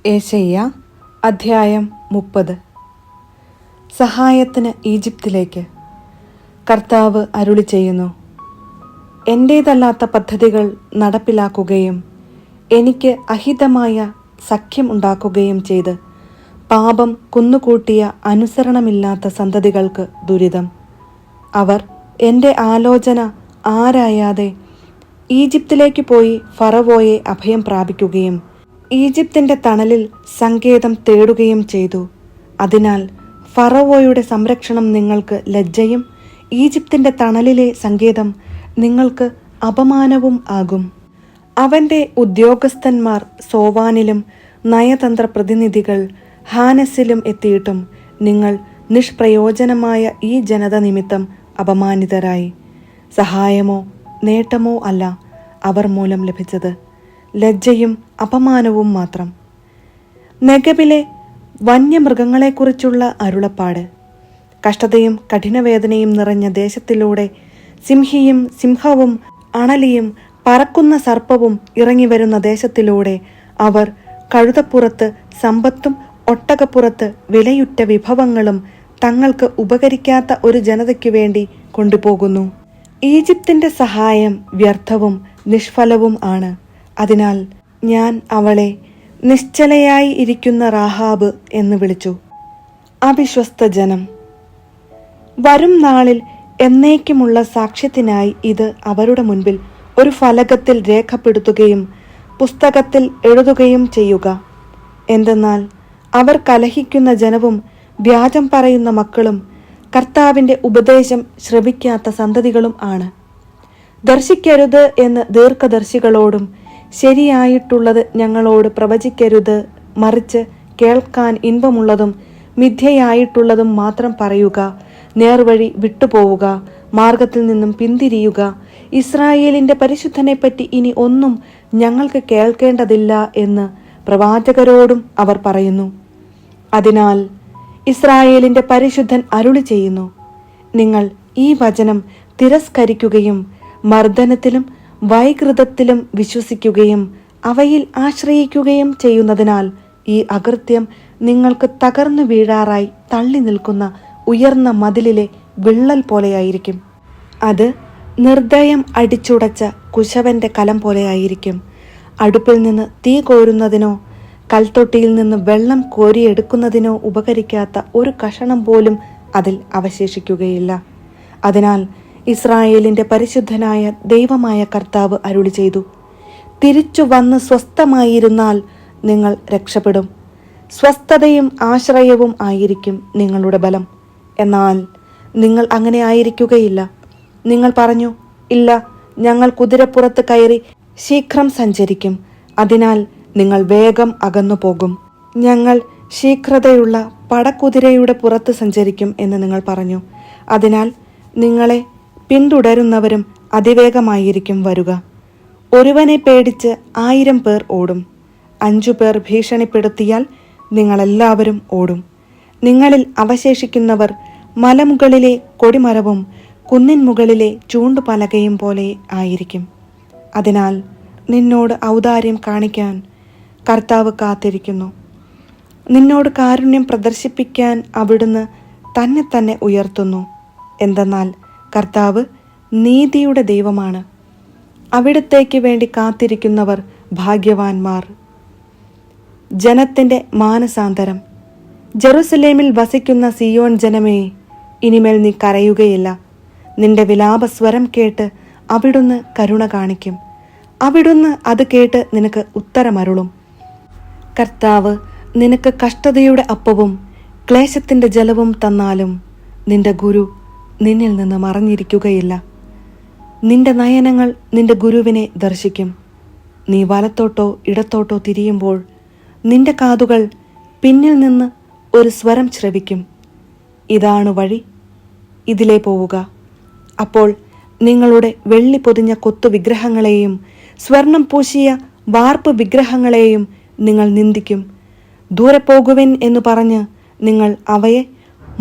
യേശയ്യ അധ്യായം 30. സഹായത്തിന് ഈജിപ്തിലേക്ക്. കർത്താവ് അരുളി ചെയ്യുന്നു, എൻ്റേതല്ലാത്ത പദ്ധതികൾ നടപ്പിലാക്കുകയും എനിക്ക് അഹിതമായ സഖ്യം ഉണ്ടാക്കുകയും ചെയ്ത് പാപം കുന്നുകൂട്ടിയ അനുസരണമില്ലാത്ത സന്തതികൾക്ക് ദുരിതം. അവർ എൻ്റെ ആലോചന ആരായാതെ ഈജിപ്തിലേക്ക് പോയി ഫറവോയെ അഭയം പ്രാപിക്കുകയും ഈജിപ്തിൻ്റെ തണലിൽ സങ്കേതം തേടുകയും ചെയ്തു. അതിനാൽ ഫറവോയുടെ സംരക്ഷണം നിങ്ങൾക്ക് ലജ്ജയും ഈജിപ്തിൻ്റെ തണലിലെ സങ്കേതം നിങ്ങൾക്ക് അപമാനവും ആകും. അവൻ്റെ ഉദ്യോഗസ്ഥന്മാർ സോവാനിലും നയതന്ത്ര പ്രതിനിധികൾ ഹാനസിലും എത്തിയിട്ടും നിങ്ങൾ നിഷ്പ്രയോജനമായ ഈ ജനത നിമിത്തം അപമാനിതരായി. സഹായമോ നേട്ടമോ അല്ല അവർ മൂലം ലഭിച്ചത്, ലജ്ജയും അപമാനവും മാത്രം. നെഗബിലെ വന്യമൃഗങ്ങളെക്കുറിച്ചുള്ള അരുളപ്പാട്. കഷ്ടതയും കഠിനവേദനയും നിറഞ്ഞ ദേശത്തിലൂടെ സിംഹവും അണലിയും പറക്കുന്ന സർപ്പവും ഇറങ്ങിവരുന്ന ദേശത്തിലൂടെ അവർ കഴുതപ്പുറത്ത് സമ്പത്തും ഒട്ടകപ്പുറത്ത് വിലയുറ്റ വിഭവങ്ങളും തങ്ങൾക്ക് ഉപകരിക്കാത്ത ഒരു ജനതയ്ക്കു വേണ്ടി കൊണ്ടുപോകുന്നു. ഈജിപ്തിൻ്റെ സഹായം വ്യർത്ഥവും നിഷ്ഫലവും ആണ്. അതിനാൽ ഞാൻ അവളെ നിശ്ചലയായി ഇരിക്കുന്ന റാഹാബ് എന്ന് വിളിച്ചു. അവിശ്വസ്ത ജനം. വരും നാളിൽ എന്നേക്കുമുള്ള സാക്ഷ്യത്തിനായി ഇത് അവരുടെ മുൻപിൽ ഒരു ഫലകത്തിൽ രേഖപ്പെടുത്തുകയും പുസ്തകത്തിൽ എഴുതുകയും ചെയ്യുക. എന്തെന്നാൽ അവർ കലഹിക്കുന്ന ജനവും വ്യാജം പറയുന്ന മക്കളും കർത്താവിൻ്റെ ഉപദേശം ശ്രവിക്കാത്ത സന്തതികളും ആണ്. ദർശിക്കരുത് എന്ന് ദീർഘദർശികളോടും ശരിയായിട്ടുള്ളത് ഞങ്ങളോട് പ്രവചിക്കരുത്, മറിച്ച് കേൾക്കാൻ ഇൻപമുള്ളതും മിഥ്യയായിട്ടുള്ളതും മാത്രം പറയുക, നേർവഴി വിട്ടുപോവുക, മാർഗത്തിൽ നിന്നും പിന്തിരിയുക, ഇസ്രായേലിൻ്റെ പരിശുദ്ധനെപ്പറ്റി ഇനി ഒന്നും ഞങ്ങൾക്ക് കേൾക്കേണ്ടതില്ല എന്ന് പ്രവാചകരോടും അവർ പറയുന്നു. അതിനാൽ ഇസ്രായേലിൻ്റെ പരിശുദ്ധൻ അരുളി ചെയ്യുന്നു, നിങ്ങൾ ഈ വചനം തിരസ്കരിക്കുകയും മർദ്ദനത്തിലും വൈകൃതത്തിലും വിശ്വസിക്കുകയും അവയിൽ ആശ്രയിക്കുകയും ചെയ്യുന്നതിനാൽ ഈ അകൃത്യം നിങ്ങൾക്ക് തകർന്നു വീഴാറായി തള്ളി നിൽക്കുന്ന ഉയർന്ന മതിലിലെ വിള്ളൽ പോലെയായിരിക്കും. അത് നിർദ്ദയം അടിച്ചുടച്ച കുശവന്റെ കലം പോലെയായിരിക്കും. അടുപ്പിൽ നിന്ന് തീ കോരുന്നതിനോ കൽത്തൊട്ടിയിൽ നിന്ന് വെള്ളം കോരിയെടുക്കുന്നതിനോ ഉപകരിക്കാത്ത ഒരു കഷണം പോലും അതിൽ അവശേഷിക്കുകയില്ല. അതിനാൽ ഇസ്രായേലിൻ്റെ പരിശുദ്ധനായ ദൈവമായ കർത്താവ് അരുളി ചെയ്തു, തിരിച്ചു വന്ന് സ്വസ്ഥമായിരുന്നാൽ നിങ്ങൾ രക്ഷപ്പെടും. സ്വസ്ഥതയും ആശ്രയവും ആയിരിക്കും നിങ്ങളുടെ ബലം. എന്നാൽ നിങ്ങൾ അങ്ങനെ ആയിരിക്കുകയില്ല. നിങ്ങൾ പറഞ്ഞു, ഇല്ല, ഞങ്ങൾ കുതിരപ്പുറത്ത് കയറി ശീഘ്രം സഞ്ചരിക്കും, അതിനാൽ നിങ്ങൾ വേഗം അകന്നു പോകും. ഞങ്ങൾ ശീഘ്രതയുള്ള പടക്കുതിരയുടെ പുറത്ത് സഞ്ചരിക്കും എന്ന് നിങ്ങൾ പറഞ്ഞു. അതിനാൽ നിങ്ങളെ പിന്തുടരുന്നവരും അതിവേഗമായിരിക്കും വരുക. ഒരുവനെ പേടിച്ച് 1000 പേർ ഓടും. 5 പേർ ഭീഷണിപ്പെടുത്തിയാൽ നിങ്ങളെല്ലാവരും ഓടും. നിങ്ങളിൽ അവശേഷിക്കുന്നവർ മലമുകളിലെ കൊടിമരവും കുന്നിൻ മുകളിലെ ചൂണ്ടുപലകയും പോലെ ആയിരിക്കും. അതിനാൽ നിന്നോട് ഔദാര്യം കാണിക്കാൻ കർത്താവ് കാത്തിരിക്കുന്നു. നിന്നോട് കാരുണ്യം പ്രദർശിപ്പിക്കാൻ അവിടുന്ന് തന്നെ ഉയർത്തുന്നു. എന്തെന്നാൽ കർത്താവ് നീതിയുടെ ദൈവമാണ്. അവിടുത്തേക്ക് വേണ്ടി കാത്തിരിക്കുന്നവർ ഭാഗ്യവാന്മാർ. ജനത്തിൻ്റെ മാനസാന്തരം. ജെറുസലേമിൽ വസിക്കുന്ന സിയോൻ ജനമേ, ഇനിമേൽ നീ കരയുകയില്ല. നിന്റെ വിലാപസ്വരം കേട്ട് അവിടുന്ന് കരുണ കാണിക്കും. അവിടുന്ന് അത് കേട്ട് നിനക്ക് ഉത്തരമരുളും. കർത്താവ് നിനക്ക് കഷ്ടതയുടെ അപ്പവും ക്ലേശത്തിൻ്റെ ജലവും തന്നാലും നിന്റെ ഗുരു നിന്നിൽ നിന്ന് മറഞ്ഞിരിക്കുകയില്ല. നിന്റെ നയനങ്ങൾ നിന്റെ ഗുരുവിനെ ദർശിക്കും. നീ വലത്തോട്ടോ ഇടത്തോട്ടോ തിരിയുമ്പോൾ നിന്റെ കാതുകൾ പിന്നിൽ നിന്ന് ഒരു സ്വരം ശ്രവിക്കും, ഇതാണ് വഴി, ഇതിലേ പോവുക. അപ്പോൾ നിങ്ങളുടെ വെള്ളി പൊതിഞ്ഞ കൊത്തു വിഗ്രഹങ്ങളെയും സ്വർണം പൂശിയ വാർപ്പ് വിഗ്രഹങ്ങളെയും നിങ്ങൾ നിന്ദിക്കും. ദൂരെ പോകുവിൻ എന്ന് പറഞ്ഞ് നിങ്ങൾ അവയെ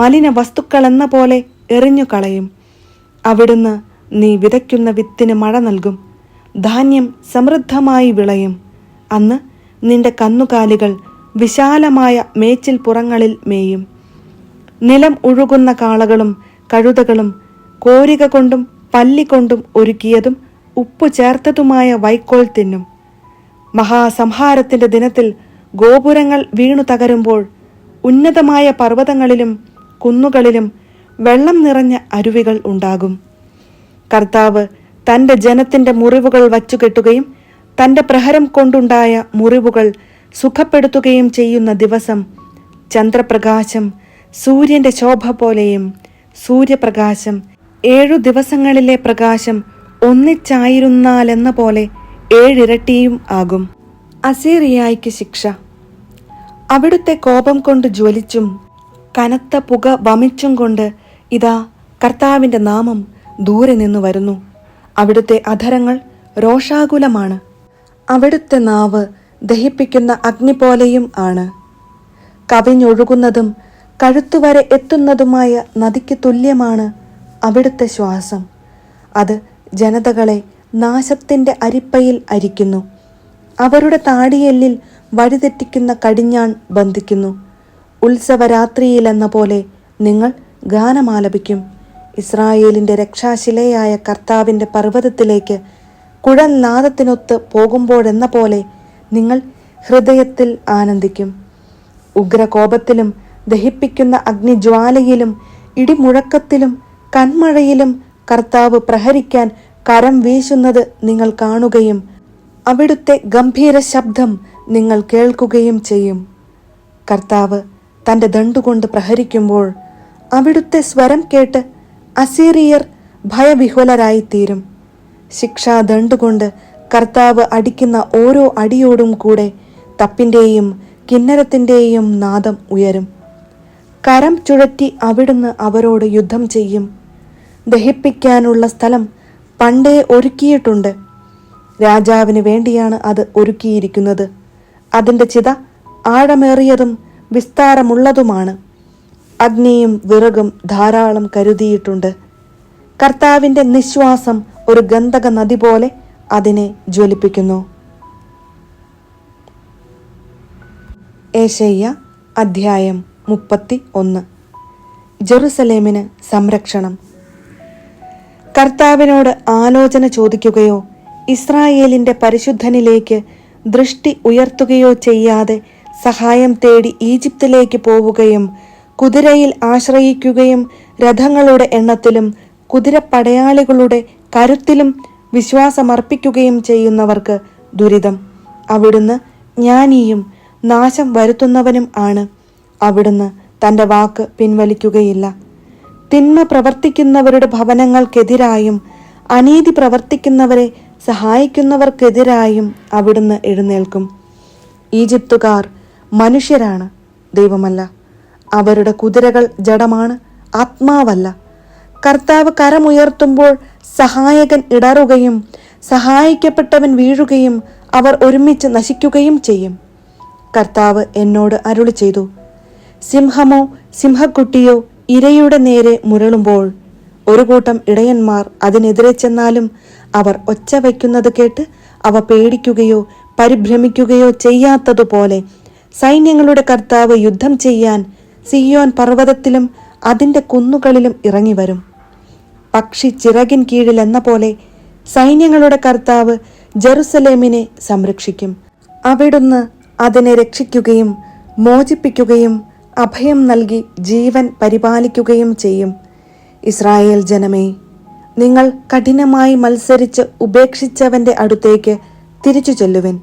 മലിന വസ്തുക്കളെന്ന പോലെ എറിഞ്ഞു കളയും. അവിടുന്ന് നീ വിതയ്ക്കുന്ന വിത്തിന് മഴ നൽകും, ധാന്യം സമൃദ്ധമായി വിളയും. അന്ന് നിന്റെ കന്നുകാലികൾ വിശാലമായ മേച്ചിൽ പുറങ്ങളിൽ മേയും. നിലം ഒഴുകുന്ന കാളകളും കഴുതകളും കോരിക കൊണ്ടും പല്ലിക്കൊണ്ടും ഒരുക്കിയതും ഉപ്പു ചേർത്തതുമായ വൈക്കോൽ തിന്നും. മഹാസംഹാരത്തിന്റെ ദിനത്തിൽ ഗോപുരങ്ങൾ വീണു തകരുമ്പോൾ ഉന്നതമായ പർവ്വതങ്ങളിലും കുന്നുകളിലും വെള്ളം നിറഞ്ഞ അരുവികൾ ഉണ്ടാകും. കർത്താവ് തൻ്റെ ജനത്തിന്റെ മുറിവുകൾ വച്ചുകെട്ടുകയും തൻ്റെ പ്രഹരം കൊണ്ടുണ്ടായ മുറിവുകൾ സുഖപ്പെടുത്തുകയും ചെയ്യുന്ന ദിവസം ചന്ദ്രപ്രകാശം സൂര്യന്റെ ശോഭ പോലെയും സൂര്യപ്രകാശം 7 ദിവസങ്ങളിലെ പ്രകാശം ഒന്നിച്ചായിരുന്നാലെന്ന പോലെ 7 ഇരട്ടിയും ആകും. അസീറിയായ്ക്ക് ശിക്ഷ. അവിടുത്തെ കോപം കൊണ്ട് ജ്വലിച്ചും കനത്ത പുക വമിച്ചും കൊണ്ട് ഇതാ കർത്താവിന്റെ നാമം ദൂരെ നിന്നു വരുന്നു. അവിടുത്തെ അധരങ്ങൾ രോഷാകുലമാണ്. അവിടുത്തെ നാവ് ദഹിപ്പിക്കുന്ന അഗ്നി പോലെയും ആണ്. കവിഞ്ഞൊഴുകുന്നതും കഴുത്തുവരെ എത്തുന്നതുമായ നദിക്ക് തുല്യമാണ് അവിടുത്തെ ശ്വാസം. അത് ജനതകളെ നാശത്തിന്റെ അരിപ്പയിൽ അരിക്കുന്നു. അവരുടെ താടിയെല്ലിൽ വഴിതെറ്റിക്കുന്ന കടിഞ്ഞാൺ ബന്ധിക്കുന്നു. ഉത്സവരാത്രിയിലെന്ന പോലെ നിങ്ങൾ ഗാനമാലപിക്കും. ഇസ്രായേലിന്റെ രക്ഷാശിലയായ കർത്താവിന്റെ പർവ്വതത്തിലേക്ക് കുഴൽ നാദത്തിനൊത്ത് പോകുമ്പോഴെന്ന പോലെ നിങ്ങൾ ഹൃദയത്തിൽ ആനന്ദിക്കും. ഉഗ്രകോപത്തിലും ദഹിപ്പിക്കുന്ന അഗ്നിജ്വാലയിലും ഇടിമുഴക്കത്തിലും കന്മഴയിലും കർത്താവ് പ്രഹരിക്കാൻ കരം വീശുന്നത് നിങ്ങൾ കാണുകയും അവിടുത്തെ ഗംഭീര ശബ്ദം നിങ്ങൾ കേൾക്കുകയും ചെയ്യും. കർത്താവ് തൻ്റെ ദണ്ടുകൊണ്ട് പ്രഹരിക്കുമ്പോൾ അവിടുത്തെ സ്വരം കേട്ട് അസീറിയർ ഭയവിഹ്വലരായിത്തീരും. ശിക്ഷാദണ്ടുകൊണ്ട് കർത്താവ് അടിക്കുന്ന ഓരോ അടിയോടും കൂടെ തപ്പിന്റെയും കിന്നരത്തിന്റെയും നാദം ഉയരും. കരം ചുഴറ്റി അവിടുന്ന് അവരോട് യുദ്ധം ചെയ്യും. ദഹിപ്പിക്കാനുള്ള സ്ഥലം പണ്ടേ ഒരുക്കിയിട്ടുണ്ട്. രാജാവിന് വേണ്ടിയാണ് അത് ഒരുക്കിയിരിക്കുന്നത്. അതിൻ്റെ ചിത ആഴമേറിയതും വിസ്താരമുള്ളതുമാണ്. അഗ്നിയും വിറകും ധാരാളം കരുതിയിട്ടുണ്ട്. കർത്താവിന്റെ നിശ്വാസം ഒരു ഗന്ധക നദി പോലെ അതിനെ ജ്വലിപ്പിക്കുന്നു. ഏശയ്യ അധ്യായം 31. ജെറുസലേമിന് സംരക്ഷണം. കർത്താവിനോട് ആലോചന ചോദിക്കുകയോ ഇസ്രായേലിന്റെ പരിശുദ്ധനിലേക്ക് ദൃഷ്ടി ഉയർത്തുകയോ ചെയ്യാതെ സഹായം തേടി ഈജിപ്തിലേക്ക് പോവുകയും കുതിരയിൽ ആശ്രയിക്കുകയും രഥങ്ങളുടെ എണ്ണത്തിലും കുതിരപ്പടയാളികളുടെ കരുത്തിലും വിശ്വാസമർപ്പിക്കുകയും ചെയ്യുന്നവർക്ക് ദുരിതം. അവിടുന്ന് ജ്ഞാനിയും നാശം വരുത്തുന്നവനും ആണ്. അവിടുന്ന് തൻ്റെ വാക്ക് പിൻവലിക്കുകയില്ല. തിന്മ പ്രവർത്തിക്കുന്നവരുടെ ഭവനങ്ങൾക്കെതിരായും അനീതി പ്രവർത്തിക്കുന്നവരെ സഹായിക്കുന്നവർക്കെതിരായും അവിടുന്ന് എഴുന്നേൽക്കും. ഈജിപ്തുകാർ മനുഷ്യരാണ്, ദൈവമല്ല. അവരുടെ കുതിരകൾ ജഡമാണ്, ആത്മാവല്ല. കർത്താവ് കരമുയർത്തുമ്പോൾ സഹായകൻ ഇടറുകയും സഹായിക്കപ്പെട്ടവൻ വീഴുകയും അവർ ഒരുമിച്ച് നശിക്കുകയും ചെയ്യും. കർത്താവ് എന്നോട് അരുളി ചെയ്തു, സിംഹമോ സിംഹക്കുട്ടിയോ ഇരയുടെ നേരെ മുരളുമ്പോൾ ഒരു കൂട്ടം ഇടയന്മാർ അതിനെതിരെ ചെന്നാലും അവർ ഒച്ച വയ്ക്കുന്നത് കേട്ട് അവ പേടിക്കുകയോ പരിഭ്രമിക്കുകയോ ചെയ്യാത്തതുപോലെ സൈന്യങ്ങളുടെ കർത്താവ് യുദ്ധം ചെയ്യാൻ സിയോൻ പർവ്വതത്തിലും അതിൻ്റെ കുന്നുകളിലും ഇറങ്ങി വരും. പക്ഷി ചിറകിൻ കീഴിൽ എന്ന പോലെ സൈന്യങ്ങളുടെ കർത്താവ് ജെറുസലേമിനെ സംരക്ഷിക്കും. അവിടുന്ന് അതിനെ രക്ഷിക്കുകയും മോചിപ്പിക്കുകയും അഭയം നൽകി ജീവൻ പരിപാലിക്കുകയും ചെയ്യും. ഇസ്രായേൽ ജനമേ, നിങ്ങൾ കഠിനമായി മത്സരിച്ച് ഉപേക്ഷിച്ചവന്റെ അടുത്തേക്ക് തിരിച്ചു ചെല്ലുവിൻ.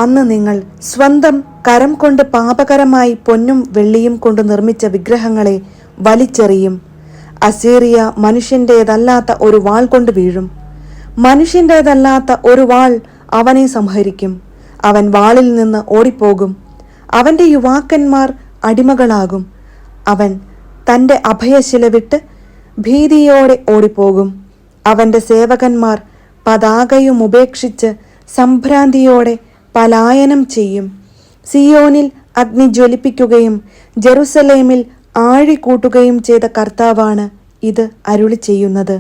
അന്ന് നിങ്ങൾ സ്വന്തം കരം കൊണ്ട് പാപകരമായി പൊന്നും വെള്ളിയും കൊണ്ട് നിർമ്മിച്ച വിഗ്രഹങ്ങളെ വലിച്ചെറിയും. അസീറിയ മനുഷ്യൻ്റേതല്ലാത്ത ഒരു വാൾ കൊണ്ട് വീഴും. മനുഷ്യൻ്റേതല്ലാത്ത ഒരു വാൾ അവനെ സംഹരിക്കും. അവൻ വാളിൽ നിന്ന് ഓടിപ്പോകും. അവൻ്റെ യുവാക്കന്മാർ അടിമകളാകും. അവൻ തൻ്റെ അഭയശില വിട്ട് ഭീതിയോടെ ഓടിപ്പോകും. അവൻ്റെ സേവകന്മാർ പതാകയും ഉപേക്ഷിച്ച് സംഭ്രാന്തിയോടെ പലായനം ചെയ്യും. സിയോനിൽ അഗ്നി ജ്വലിപ്പിക്കുകയും ജെറുസലേമിൽ ആഴി കൂട്ടുകയും ചെയ്ത കർത്താവാണ് ഇത് അരുളി ചെയ്യുന്നത്.